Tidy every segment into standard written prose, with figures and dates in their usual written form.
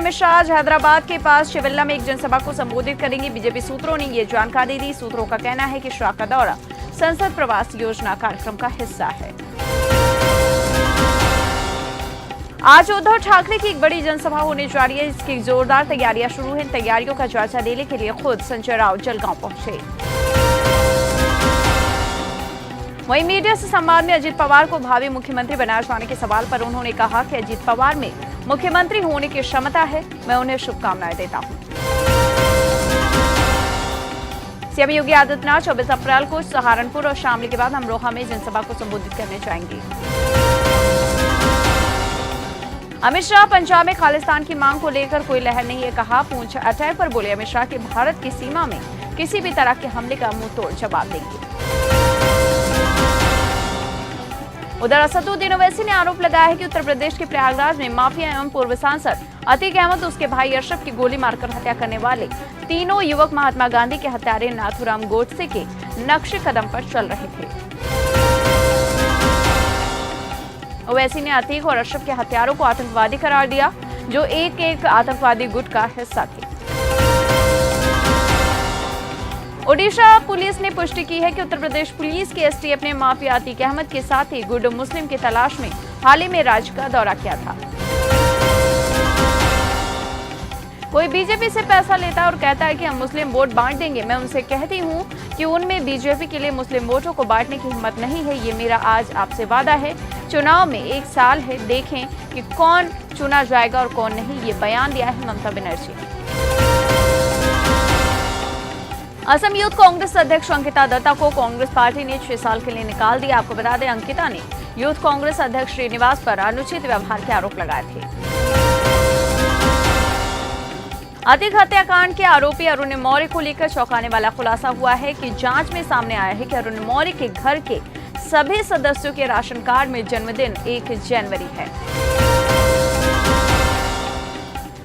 अमित शाह आज हैदराबाद के पास चिविल्ला में एक जनसभा को संबोधित करेंगे। बीजेपी सूत्रों ने ये जानकारी दी। सूत्रों का कहना है कि शाह का दौरा संसद प्रवास योजना कार्यक्रम का हिस्सा है। आज उद्धव ठाकरे की एक बड़ी जनसभा होने जा रही है। इसकी जोरदार तैयारियां शुरू हैं। तैयारियों का जायजा लेने के लिए खुद संजय राउत जलगांव पहुंचे। वहीं मीडिया से संवाद में अजित पवार को भावी मुख्यमंत्री बनाए जाने के सवाल पर उन्होंने कहा कि अजित पवार में मुख्यमंत्री होने की क्षमता है। मैं उन्हें शुभकामनाएं देता हूं। सीएम योगी आदित्यनाथ 24 अप्रैल को सहारनपुर और शामली के बाद अमरोहा में जनसभा को संबोधित करने जाएंगे। अमित शाह पंजाब में खालिस्तान की मांग को लेकर कोई लहर नहीं है, कहा। पूंछ अटैक पर बोले अमित शाह कि भारत की सीमा में किसी भी तरह के हमले का मुंह तोड़ जवाब देंगे। उधर असदुद्दीन ओवैसी ने आरोप लगाया है कि उत्तर प्रदेश के प्रयागराज में माफिया एवं पूर्व सांसद अतीक अहमद उसके भाई अशरफ की गोली मारकर हत्या करने वाले तीनों युवक महात्मा गांधी के हत्यारे नाथूराम गोडसे के नक्शे कदम पर चल रहे थे। ओवैसी ने अतीक और अशरफ के हत्यारों को आतंकवादी करार दिया, जो एक आतंकवादी गुट का हिस्सा थे। ओडिशा पुलिस ने पुष्टि की है कि उत्तर प्रदेश पुलिस के एसटीएफ ने माफिया अतीक अहमद के साथ ही गुड मुस्लिम की तलाश में हाल ही में राज्य का दौरा किया था। कोई बीजेपी से पैसा लेता है और कहता है कि हम मुस्लिम वोट बांट देंगे। मैं उनसे कहती हूं कि उनमें बीजेपी के लिए मुस्लिम वोटों को बांटने की हिम्मत नहीं है। ये मेरा आज आपसे वादा है। चुनाव में 1 साल है, देखें कि कौन चुना जाएगा और कौन नहीं। ये बयान दिया है ममता बनर्जी ने। असम यूथ कांग्रेस अध्यक्ष अंकिता दत्ता को कांग्रेस पार्टी ने 6 साल के लिए निकाल दिया। आपको बता दें, अंकिता ने यूथ कांग्रेस अध्यक्ष श्रीनिवास पर अनुचित व्यवहार के आरोप लगाए थे। अतीक हत्याकांड के आरोपी अरुण मौर्य को लेकर चौंकाने वाला खुलासा हुआ है कि जांच में सामने आया है कि अरुण मौर्य के घर के सभी सदस्यों के राशन कार्ड में जन्मदिन 1 जनवरी है।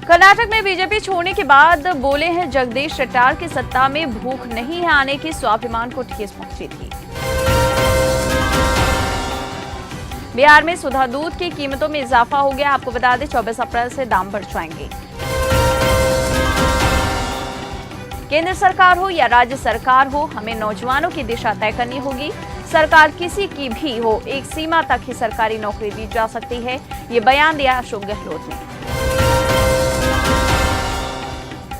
कर्नाटक में बीजेपी छोड़ने के बाद बोले हैं जगदीश शेट्टार की सत्ता में भूख नहीं है आने की, स्वाभिमान को ठेस पहुंची थी। बिहार में सुधा दूध की कीमतों में इजाफा हो गया। आपको बता दें 24 अप्रैल से दाम बढ़ जाएंगे। केंद्र सरकार हो या राज्य सरकार हो, हमें नौजवानों की दिशा तय करनी होगी। सरकार किसी की भी हो, एक सीमा तक ही सरकारी नौकरी दी जा सकती है। ये बयान दिया अशोक गहलोत ने।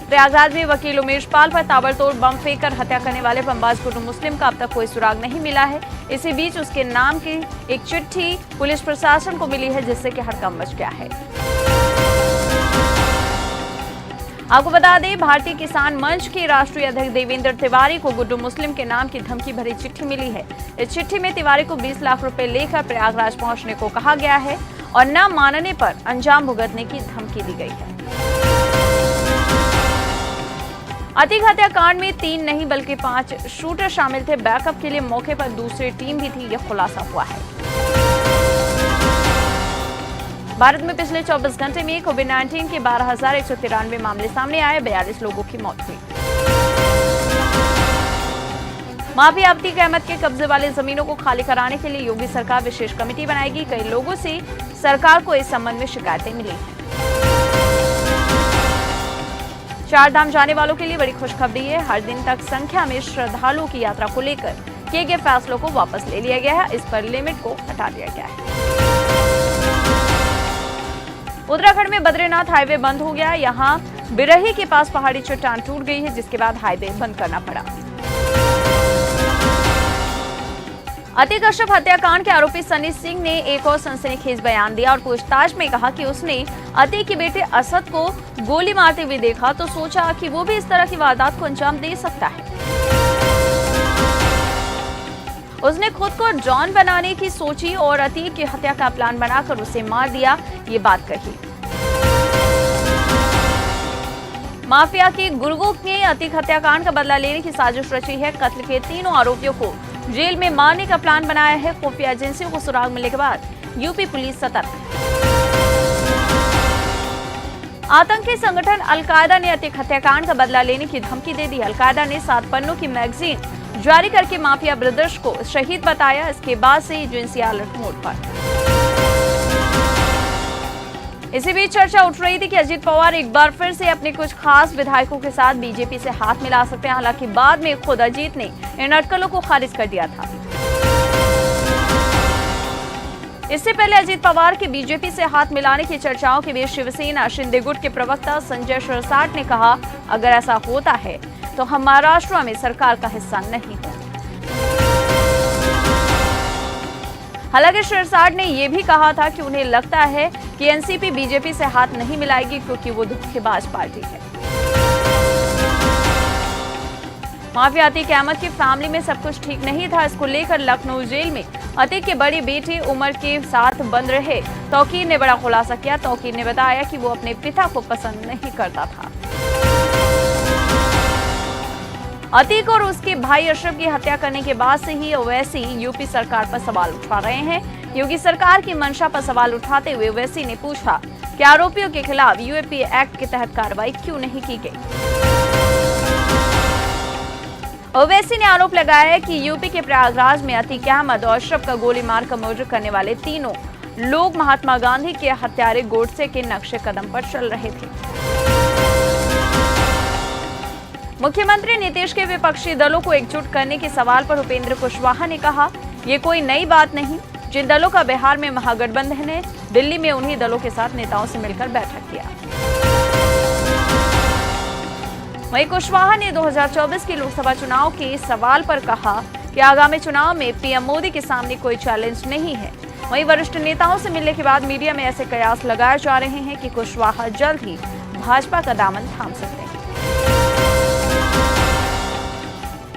प्रयागराज में वकील उमेश पाल पर ताबड़तोड़ बम फेंककर हत्या करने वाले बमबाज गुड मुस्लिम का अब तक कोई सुराग नहीं मिला है। इसी बीच उसके नाम की एक चिट्ठी पुलिस प्रशासन को मिली है, जिससे कि हड़कंप मच गया है। आपको बता दें, भारतीय किसान मंच के राष्ट्रीय अध्यक्ष देवेंद्र तिवारी को गुड्डू मुस्लिम के नाम की धमकी भरी चिट्ठी मिली है। इस चिट्ठी में तिवारी को 20 लाख रुपए लेकर प्रयागराज पहुंचने को कहा गया है और न मानने पर अंजाम भुगतने की धमकी दी गई है। अतीक हत्याकांड में 3 नहीं बल्कि 5 शूटर शामिल थे। बैकअप के लिए मौके पर दूसरी टीम भी थी, यह खुलासा हुआ है। भारत में पिछले 24 घंटे में कोविड-19 के 12,193 मामले सामने आए। 42 लोगों की मौत हुई। माफिया अतीक अहमद के कब्जे वाले जमीनों को खाली कराने के लिए योगी सरकार विशेष कमेटी बनाएगी। कई लोगों से सरकार को इस संबंध में शिकायतें मिली हैं। 4 धाम जाने वालों के लिए बड़ी खुशखबरी है। हर दिन तक संख्या में श्रद्धालुओं की यात्रा को लेकर किए गए फैसलों को वापस ले लिया गया है। इस पर लिमिट को हटा दिया गया है। उत्तराखंड में बद्रीनाथ हाईवे बंद हो गया। यहां बिरही के पास पहाड़ी चट्टान टूट गई है, जिसके बाद हाईवे बंद करना पड़ा। अतीक अशरफ हत्याकांड के आरोपी सनी सिंह ने एक और सनसनीखेज बयान दिया और पूछताछ में कहा कि उसने अतीक के बेटे असद को गोली मारते हुए देखा तो सोचा कि वो भी इस तरह की वारदात को अंजाम दे सकता है। उसने खुद को जॉन बनाने की सोची और अतीक की हत्या का प्लान बनाकर उसे मार दिया, ये बात कही। माफिया के गुर्गोक ने अतीक हत्याकांड का बदला लेने की साजिश रची है। कत्ल के तीनों आरोपियों को जेल में मारने का प्लान बनाया है। खुफिया एजेंसियों को सुराग मिलने के बाद यूपी पुलिस सतर्क है। आतंकी संगठन अलकायदा ने अतीक हत्याकांड का बदला लेने की धमकी दे दी। अलकायदा ने 7 पन्नों की मैगजीन जारी करके माफिया ब्रदर्स को शहीद बताया। इसके बाद से एजेंसी अलर्ट मोड पर। इसी बीच चर्चा उठ रही थी कि अजीत पवार एक बार फिर से अपने कुछ खास विधायकों के साथ बीजेपी से हाथ मिला सकते हैं। हालांकि बाद में खुद अजीत ने इन अटकलों को खारिज कर दिया था। इससे पहले अजीत पवार के बीजेपी से हाथ मिलाने की चर्चाओं के बीच शिवसेना शिंदे गुट के प्रवक्ता संजय शिरसाट ने कहा, अगर ऐसा होता है तो हम महाराष्ट्र में सरकार का हिस्सा नहीं होंगे। हालांकि शिरसाट ने यह भी कहा था कि उन्हें लगता है कि एनसीपी बीजेपी से हाथ नहीं मिलाएगी क्योंकि वो धोखेबाज पार्टी है। माफिया अतीक अहमद की फैमिली में सब कुछ ठीक नहीं था। इसको लेकर लखनऊ जेल में अतीक के बड़ी बेटी उमर के साथ बंद रहे तौकीर ने बड़ा खुलासा किया। तौकीर ने बताया कि वो अपने पिता को पसंद नहीं करता था। अतीक और उसके भाई अशरफ की हत्या करने के बाद से ही ओवैसी यूपी सरकार पर सवाल उठा रहे हैं। योगी सरकार की मंशा पर सवाल उठाते हुए ओवैसी ने पूछा कि आरोपियों के खिलाफ यूएपी एक्ट के तहत कार्रवाई क्यों नहीं की गई। ओवैसी ने आरोप लगाया है कि यूपी के प्रयागराज में अतीक अहमद और अशरफ का गोली मारकर मर्डर करने वाले तीनों लोग महात्मा गांधी के हत्यारे गोडसे के नक्शे कदम पर चल रहे थे। मुख्यमंत्री नीतीश के विपक्षी दलों को एकजुट करने के सवाल पर उपेंद्र कुशवाहा ने कहा, ये कोई नई बात नहीं। जिन दलों का बिहार में महागठबंधन है, दिल्ली में उन्हीं दलों के साथ नेताओं से मिलकर बैठक किया। वहीं कुशवाहा ने 2024 के लोकसभा चुनाव के सवाल पर कहा कि आगामी चुनाव में पीएम मोदी के सामने कोई चैलेंज नहीं है। वहीं वरिष्ठ नेताओं से मिलने के बाद मीडिया में ऐसे कयास लगाए जा रहे हैं कि कुशवाहा जल्द ही भाजपा का दामन थाम सकते हैं।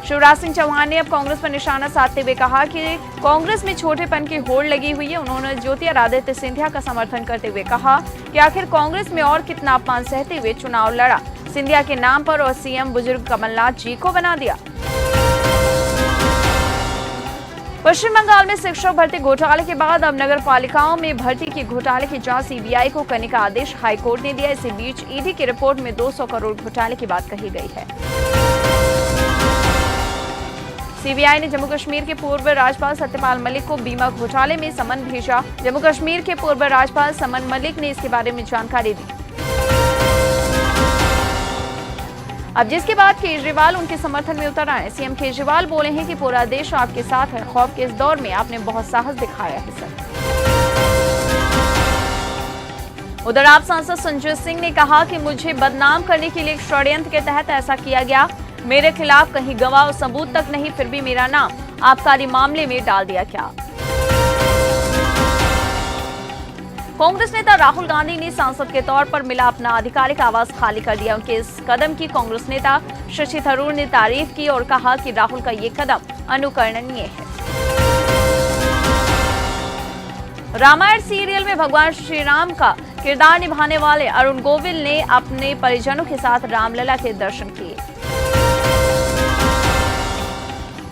शिवराज सिंह चौहान ने अब कांग्रेस पर निशाना साधते हुए कहा कि कांग्रेस में छोटेपन की होड़ लगी हुई है। उन्होंने ज्योतिरादित्य सिंधिया का समर्थन करते हुए कहा कि आखिर कांग्रेस में और कितना अपमान सहते हुए चुनाव लड़ा, सिंधिया के नाम पर और सीएम बुजुर्ग कमलनाथ जी को बना दिया। पश्चिम बंगाल में शिक्षक भर्ती घोटाले के बाद अब नगर पालिकाओं में भर्ती के घोटाले की जांच सीबीआई को करने का आदेश हाईकोर्ट ने दिया। इसी बीच ईडी की रिपोर्ट में 200 करोड़ घोटाले की बात कही गई है। सीबीआई ने जम्मू कश्मीर के पूर्व राज्यपाल सत्यपाल मलिक को बीमा घोटाले में समन भेजा। जम्मू कश्मीर के पूर्व राज्यपाल समन मलिक ने इसके बारे में जानकारी दी। अब जिसके बाद केजरीवाल उनके समर्थन में उतर आए। सीएम केजरीवाल बोले हैं कि पूरा देश आपके साथ है। खौफ के इस दौर में आपने बहुत साहस दिखाया है सर। उधर आप सांसद संजय सिंह ने कहा कि मुझे बदनाम करने के लिए एक षड्यंत्र के तहत ऐसा किया गया। मेरे खिलाफ कहीं गवाह और सबूत तक नहीं, फिर भी मेरा नाम आबकारी मामले में डाल दिया क्या। कांग्रेस नेता राहुल गांधी ने सांसद के तौर पर मिला अपना आधिकारिक आवास खाली कर दिया। उनके इस कदम की कांग्रेस नेता शशि थरूर ने तारीफ की और कहा कि राहुल का ये कदम अनुकरणीय है। रामायण सीरियल में भगवान श्री राम का किरदार निभाने वाले अरुण गोविल ने अपने परिजनों के साथ रामलला के दर्शन किए।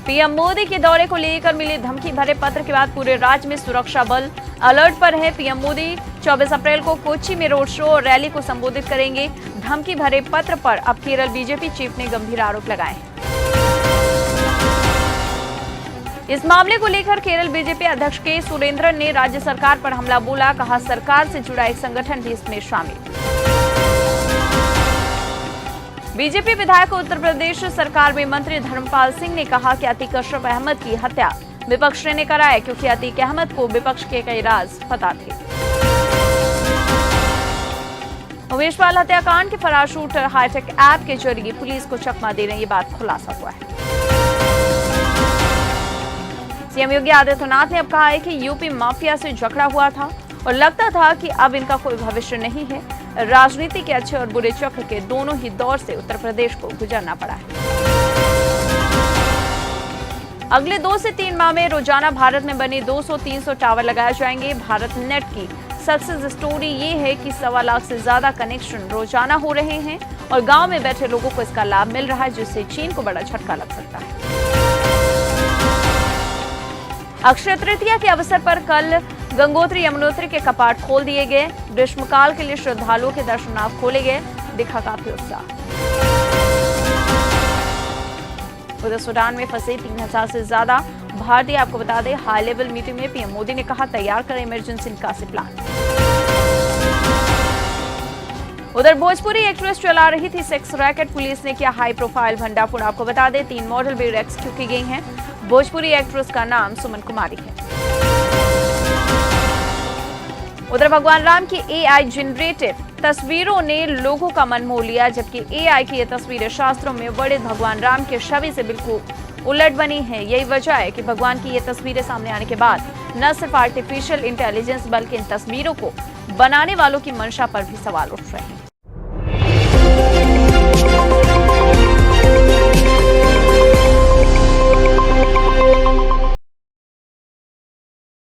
पीएम मोदी के दौरे को लेकर मिले धमकी भरे पत्र के बाद पूरे राज्य में सुरक्षा बल अलर्ट पर है। पीएम मोदी 24 अप्रैल को कोच्चि में रोड शो और रैली को संबोधित करेंगे। धमकी भरे पत्र पर अब केरल बीजेपी चीफ ने गंभीर आरोप लगाए हैं। इस मामले को लेकर केरल बीजेपी अध्यक्ष के सुरेंद्रन ने राज्य सरकार पर हमला बोला। कहा सरकार से जुड़ा एक संगठन भी इसमें शामिल। बीजेपी विधायक उत्तर प्रदेश सरकार में मंत्री धर्मपाल सिंह ने कहा कि अतीक अशरफ अहमद की हत्या विपक्ष ने कराया क्योंकि अतीक अहमद को विपक्ष के कई राज पता थे। उमेश पाल हत्याकांड के फरार शूटर हाईटेक ऐप के जरिए पुलिस को चकमा दे रहे, ये बात खुलासा हुआ है। सीएम योगी आदित्यनाथ ने अब कहा है कि यूपी माफिया से झगड़ा हुआ था और लगता था कि अब इनका कोई भविष्य नहीं है। राजनीति के अच्छे और बुरे चक्र के दोनों ही दौर से उत्तर प्रदेश को गुजरना पड़ा है। अगले 2 से 3 माह में रोजाना भारत में बने 200-300 टावर लगाए जाएंगे। भारत नेट की सक्सेस स्टोरी ये है कि 1.25 लाख से ज्यादा कनेक्शन रोजाना हो रहे हैं और गांव में बैठे लोगों को इसका लाभ मिल रहा है, जिससे चीन को बड़ा झटका लग सकता है। अक्षय तृतीया के अवसर पर कल गंगोत्री यमुनोत्री के कपाट खोल दिए गए। ग्रीष्मकाल के लिए श्रद्धालुओं के दर्शनार्थ खोले गए, दिखा काफी उत्साह। उधर सूडान में फंसे 3000 से ज्यादा भारतीय। आपको बता दें, हाई लेवल मीटिंग में पीएम मोदी ने कहा तैयार करें इमरजेंसी निकासी प्लान। उधर भोजपुरी एक्ट्रेस चला रही थी सेक्स रैकेट, पुलिस ने किया हाई प्रोफाइल भंडाफोड़। आपको बता दें 3 मॉडल भी रेस्क्यू की गई हैं। भोजपुरी एक्ट्रेस का नाम सुमन कुमारी है। उधर भगवान राम की एआई जनरेटेड तस्वीरों ने लोगों का मन मोह लिया, जबकि एआई की ये तस्वीरें शास्त्रों में वर्णित भगवान राम के छवि से बिल्कुल उलट बनी है। यही वजह है कि भगवान की ये तस्वीरें सामने आने के बाद न सिर्फ आर्टिफिशियल इंटेलिजेंस बल्कि इन तस्वीरों को बनाने वालों की मंशा पर भी सवाल उठ रहे हैं।